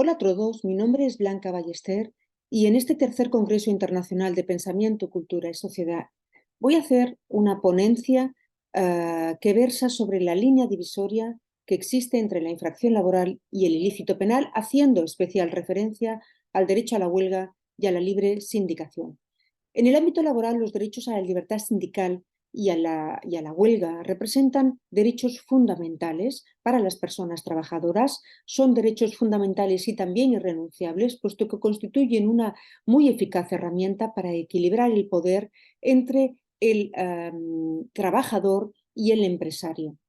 Hola a todos, mi nombre es Blanca Ballester y en este tercer Congreso Internacional de Pensamiento, Cultura y Sociedad voy a hacer una ponencia que versa sobre la línea divisoria que existe entre la infracción laboral y el ilícito penal, haciendo especial referencia al derecho a la huelga y a la libre sindicación. En el ámbito laboral, los derechos a la libertad sindical y a la huelga representan derechos fundamentales para las personas trabajadoras, son derechos fundamentales y también irrenunciables, puesto que constituyen una muy eficaz herramienta para equilibrar el poder entre el trabajador y el empresario.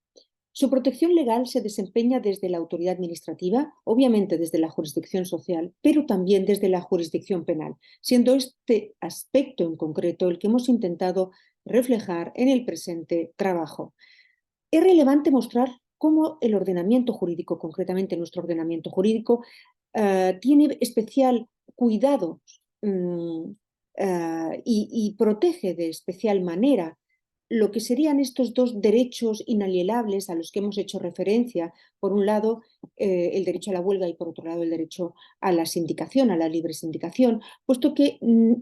Su protección legal se desempeña desde la autoridad administrativa, obviamente desde la jurisdicción social, pero también desde la jurisdicción penal, siendo este aspecto en concreto el que hemos intentado reflejar en el presente trabajo. Es relevante mostrar cómo el ordenamiento jurídico, concretamente nuestro ordenamiento jurídico, tiene especial cuidado y protege de especial manera lo que serían estos dos derechos inalienables a los que hemos hecho referencia. Por un lado, el derecho a la huelga y por otro lado, el derecho a la sindicación, a la libre sindicación, puesto que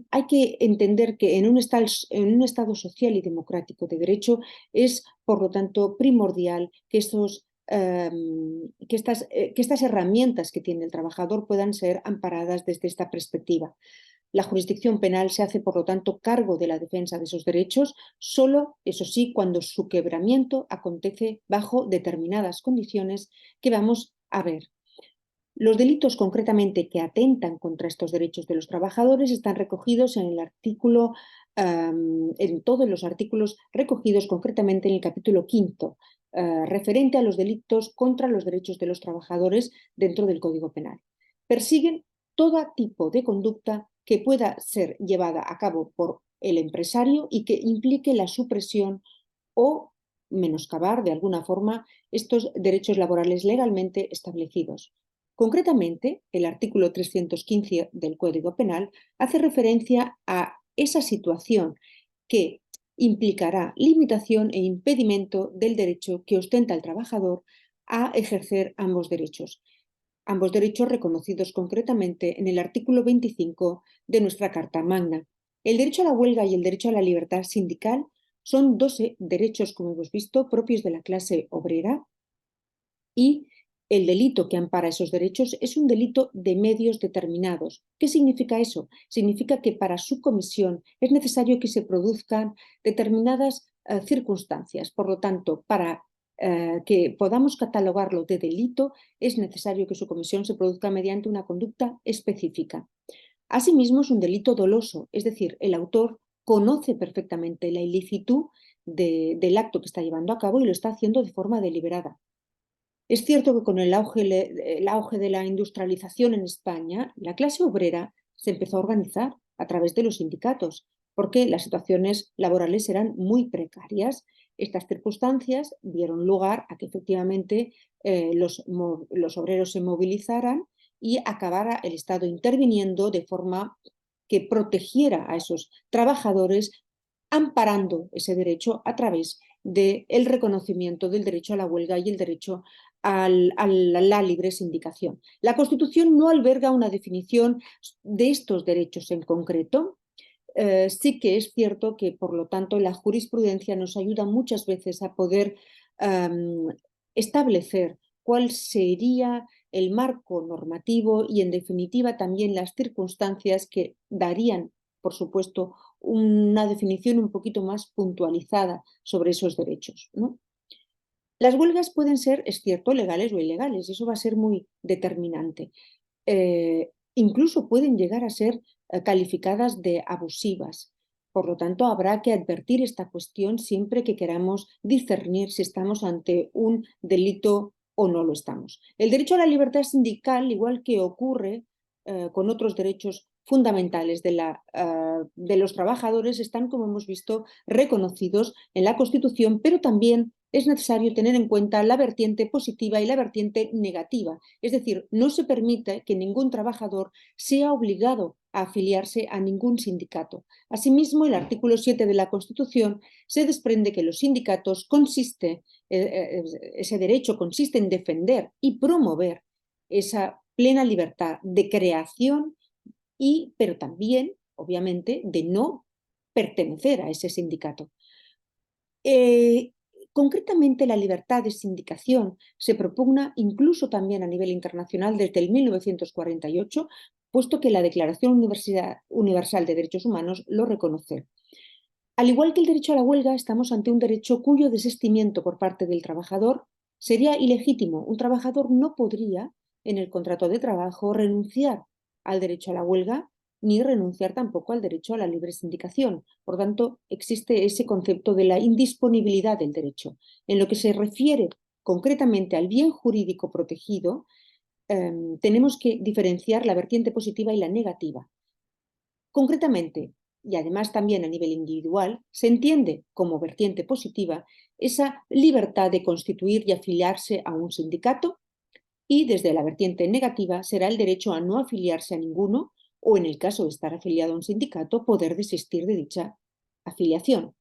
hay que entender que en un estado social y democrático de derecho es, por lo tanto, primordial que estas herramientas que tiene el trabajador puedan ser amparadas desde esta perspectiva. La jurisdicción penal se hace, por lo tanto, cargo de la defensa de esos derechos, solo, eso sí, cuando su quebramiento acontece bajo determinadas condiciones que vamos a ver. Los delitos concretamente que atentan contra estos derechos de los trabajadores están recogidos en el artículo, en todos los artículos recogidos concretamente en el capítulo quinto, referente a los delitos contra los derechos de los trabajadores dentro del Código Penal. Persiguen todo tipo de conducta que pueda ser llevada a cabo por el empresario y que implique la supresión o menoscabar de alguna forma estos derechos laborales legalmente establecidos. Concretamente, el artículo 315 del Código Penal hace referencia a esa situación que implicará limitación e impedimento del derecho que ostenta el trabajador a ejercer ambos derechos reconocidos concretamente en el artículo 25 de nuestra Carta Magna. El derecho a la huelga y el derecho a la libertad sindical son dos derechos, como hemos visto, propios de la clase obrera, y el delito que ampara esos derechos es un delito de medios determinados. ¿Qué significa eso? Significa que para su comisión es necesario que se produzcan determinadas circunstancias. Por lo tanto, para que podamos catalogarlo de delito, es necesario que su comisión se produzca mediante una conducta específica. Asimismo, es un delito doloso, es decir, el autor conoce perfectamente la ilicitud del acto que está llevando a cabo y lo está haciendo de forma deliberada. Es cierto que con el auge de la industrialización en España, la clase obrera se empezó a organizar a través de los sindicatos, porque las situaciones laborales eran muy precarias. Estas circunstancias dieron lugar a que efectivamente los obreros se movilizaran y acabara el Estado interviniendo de forma que protegiera a esos trabajadores, amparando ese derecho a través del reconocimiento del derecho a la huelga y el derecho a la libre sindicación. La Constitución no alberga una definición de estos derechos en concreto. Sí que es cierto que, por lo tanto, la jurisprudencia nos ayuda muchas veces a poder establecer cuál sería el marco normativo y, en definitiva, también las circunstancias que darían, por supuesto, una definición un poquito más puntualizada sobre esos derechos, ¿no? Las huelgas pueden ser, es cierto, legales o ilegales, eso va a ser muy determinante. Incluso pueden llegar a ser calificadas de abusivas. Por lo tanto, habrá que advertir esta cuestión siempre que queramos discernir si estamos ante un delito o no lo estamos. El derecho a la libertad sindical, igual que ocurre con otros derechos fundamentales de los trabajadores, están, como hemos visto, reconocidos en la Constitución, pero también es necesario tener en cuenta la vertiente positiva y la vertiente negativa. Es decir, no se permite que ningún trabajador sea obligado a afiliarse a ningún sindicato. Asimismo, el artículo 7 de la Constitución se desprende que los sindicatos ese derecho consiste en defender y promover plena libertad de creación pero también, obviamente, de no pertenecer a ese sindicato. Concretamente, la libertad de sindicación se propugna incluso también a nivel internacional desde el 1948, puesto que la Declaración Universal de Derechos Humanos lo reconoce. Al igual que el derecho a la huelga, estamos ante un derecho cuyo desistimiento por parte del trabajador sería ilegítimo. Un trabajador no podría, en el contrato de trabajo, renunciar al derecho a la huelga ni renunciar tampoco al derecho a la libre sindicación. Por tanto, existe ese concepto de la indisponibilidad del derecho. En lo que se refiere concretamente al bien jurídico protegido, tenemos que diferenciar la vertiente positiva y la negativa. Concretamente, y además también a nivel individual, se entiende como vertiente positiva esa libertad de constituir y afiliarse a un sindicato, y desde la vertiente negativa será el derecho a no afiliarse a ninguno o, en el caso de estar afiliado a un sindicato, poder desistir de dicha afiliación.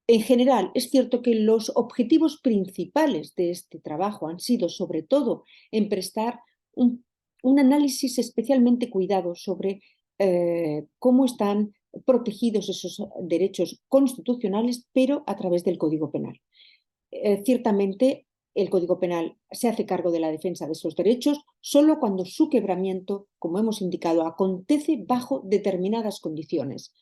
En general, es cierto que los objetivos principales de este trabajo han sido, sobre todo, en prestar un análisis especialmente cuidado sobre cómo están protegidos esos derechos constitucionales, pero a través del Código Penal. Ciertamente, el Código Penal se hace cargo de la defensa de esos derechos solo cuando su quebramiento, como hemos indicado, acontece bajo determinadas condiciones.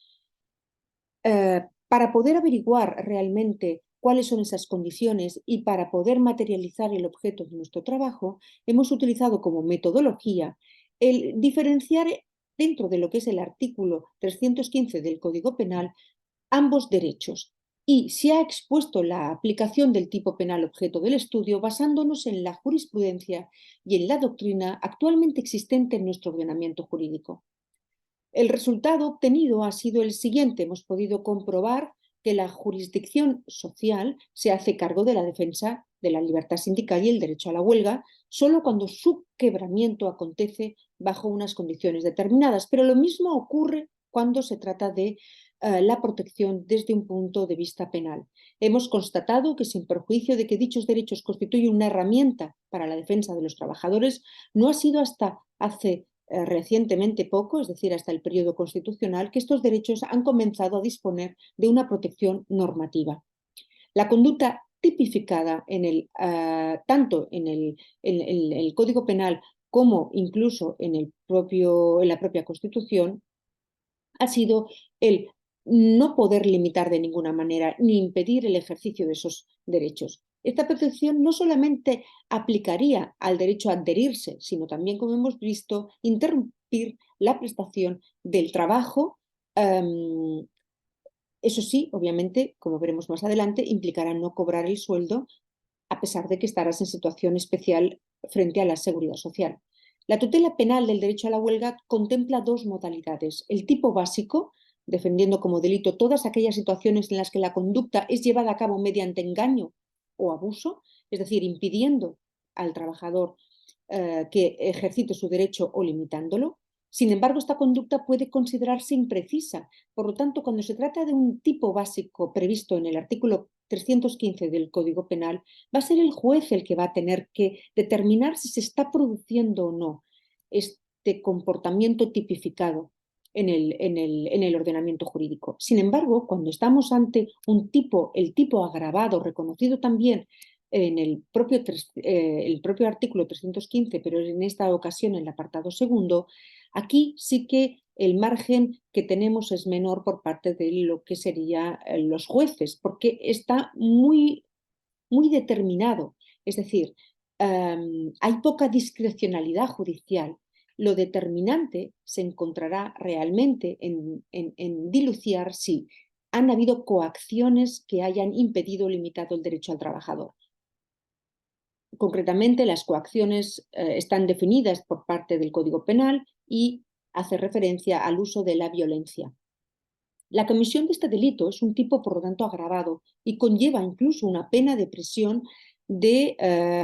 Para poder averiguar realmente cuáles son esas condiciones y para poder materializar el objeto de nuestro trabajo, hemos utilizado como metodología el diferenciar dentro de lo que es el artículo 315 del Código Penal ambos derechos, y se ha expuesto la aplicación del tipo penal objeto del estudio basándonos en la jurisprudencia y en la doctrina actualmente existente en nuestro ordenamiento jurídico. El resultado obtenido ha sido el siguiente. Hemos podido comprobar que la jurisdicción social se hace cargo de la defensa de la libertad sindical y el derecho a la huelga solo cuando su quebramiento acontece bajo unas condiciones determinadas. Pero lo mismo ocurre cuando se trata de la protección desde un punto de vista penal. Hemos constatado que, sin perjuicio de que dichos derechos constituyen una herramienta para la defensa de los trabajadores, no ha sido hasta hace recientemente poco, es decir, hasta el periodo constitucional, que estos derechos han comenzado a disponer de una protección normativa. La conducta tipificada tanto en el Código Penal como incluso en la propia Constitución ha sido el no poder limitar de ninguna manera ni impedir el ejercicio de esos derechos. Esta protección no solamente aplicaría al derecho a adherirse, sino también, como hemos visto, interrumpir la prestación del trabajo. Eso sí, obviamente, como veremos más adelante, implicará no cobrar el sueldo a pesar de que estarás en situación especial frente a la seguridad social. La tutela penal del derecho a la huelga contempla dos modalidades: el tipo básico, defendiendo como delito todas aquellas situaciones en las que la conducta es llevada a cabo mediante engaño o abuso, es decir, impidiendo al trabajador que ejercite su derecho o limitándolo. Sin embargo, esta conducta puede considerarse imprecisa. Por lo tanto, cuando se trata de un tipo básico previsto en el artículo 315 del Código Penal, va a ser el juez el que va a tener que determinar si se está produciendo o no este comportamiento tipificado en el ordenamiento jurídico. Sin embargo, cuando estamos ante el tipo agravado, reconocido también en el propio artículo 315, pero en esta ocasión en el apartado segundo, aquí sí que el margen que tenemos es menor por parte de lo que serían los jueces, porque está muy, muy determinado. Es decir, hay poca discrecionalidad judicial. Lo determinante se encontrará realmente en dilucidar si han habido coacciones que hayan impedido o limitado el derecho al trabajador. Concretamente, las coacciones están definidas por parte del Código Penal y hace referencia al uso de la violencia. La comisión de este delito es un tipo, por lo tanto, agravado y conlleva incluso una pena de prisión de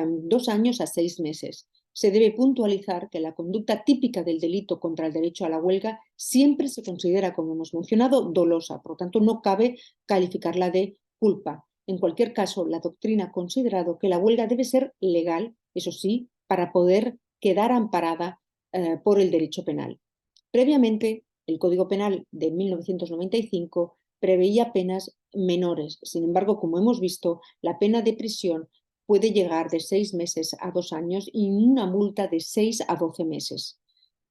2 años a 6 meses. Se debe puntualizar que la conducta típica del delito contra el derecho a la huelga siempre se considera, como hemos mencionado, dolosa. Por lo tanto, no cabe calificarla de culpa. En cualquier caso, la doctrina ha considerado que la huelga debe ser legal, eso sí, para poder quedar amparada por el derecho penal. Previamente, el Código Penal de 1995 preveía penas menores. Sin embargo, como hemos visto, la pena de prisión puede llegar de 6 meses a 2 años y una multa de 6 a 12 meses.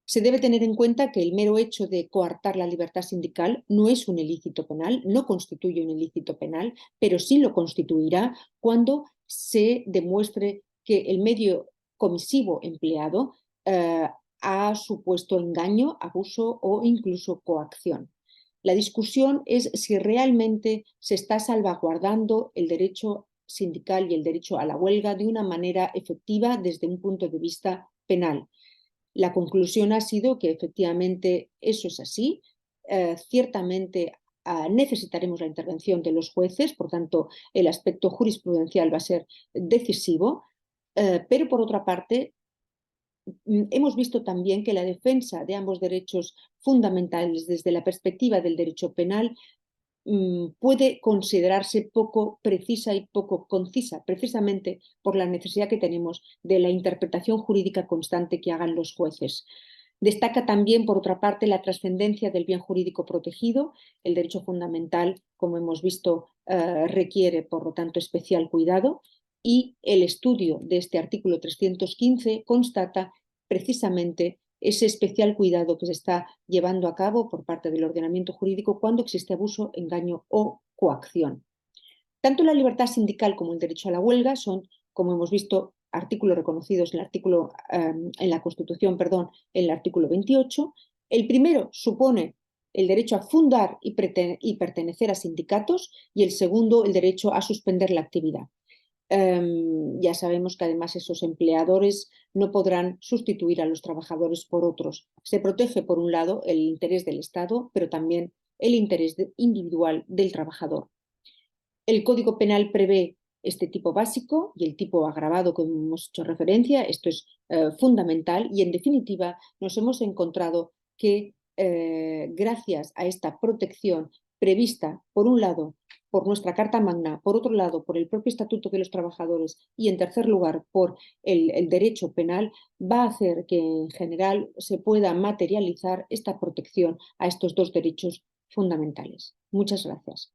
Se debe tener en cuenta que el mero hecho de coartar la libertad sindical no es un ilícito penal, no constituye un ilícito penal, pero sí lo constituirá cuando se demuestre que el medio comisivo empleado ha supuesto engaño, abuso o incluso coacción. La discusión es si realmente se está salvaguardando el derecho sindical y el derecho a la huelga de una manera efectiva desde un punto de vista penal. La conclusión ha sido que efectivamente eso es así. Ciertamente necesitaremos la intervención de los jueces, por tanto, el aspecto jurisprudencial va a ser decisivo, pero por otra parte, hemos visto también que la defensa de ambos derechos fundamentales desde la perspectiva del derecho penal puede considerarse poco precisa y poco concisa, precisamente por la necesidad que tenemos de la interpretación jurídica constante que hagan los jueces. Destaca también, por otra parte, la trascendencia del bien jurídico protegido. El derecho fundamental, como hemos visto, requiere, por lo tanto, especial cuidado y el estudio de este artículo 315 constata precisamente ese especial cuidado que se está llevando a cabo por parte del ordenamiento jurídico cuando existe abuso, engaño o coacción. Tanto la libertad sindical como el derecho a la huelga son, como hemos visto, artículos reconocidos en la Constitución, en el artículo 28. El primero supone el derecho a fundar y pertenecer a sindicatos y el segundo el derecho a suspender la actividad. Ya sabemos que además esos empleadores no podrán sustituir a los trabajadores por otros. Se protege, por un lado, el interés del Estado, pero también el interés individual del trabajador. El Código Penal prevé este tipo básico y el tipo agravado, como hemos hecho referencia. Esto es fundamental y, en definitiva, nos hemos encontrado que gracias a esta protección prevista, por un lado, por nuestra Carta Magna, por otro lado, por el propio Estatuto de los Trabajadores y, en tercer lugar, por el derecho penal, va a hacer que, en general, se pueda materializar esta protección a estos dos derechos fundamentales. Muchas gracias.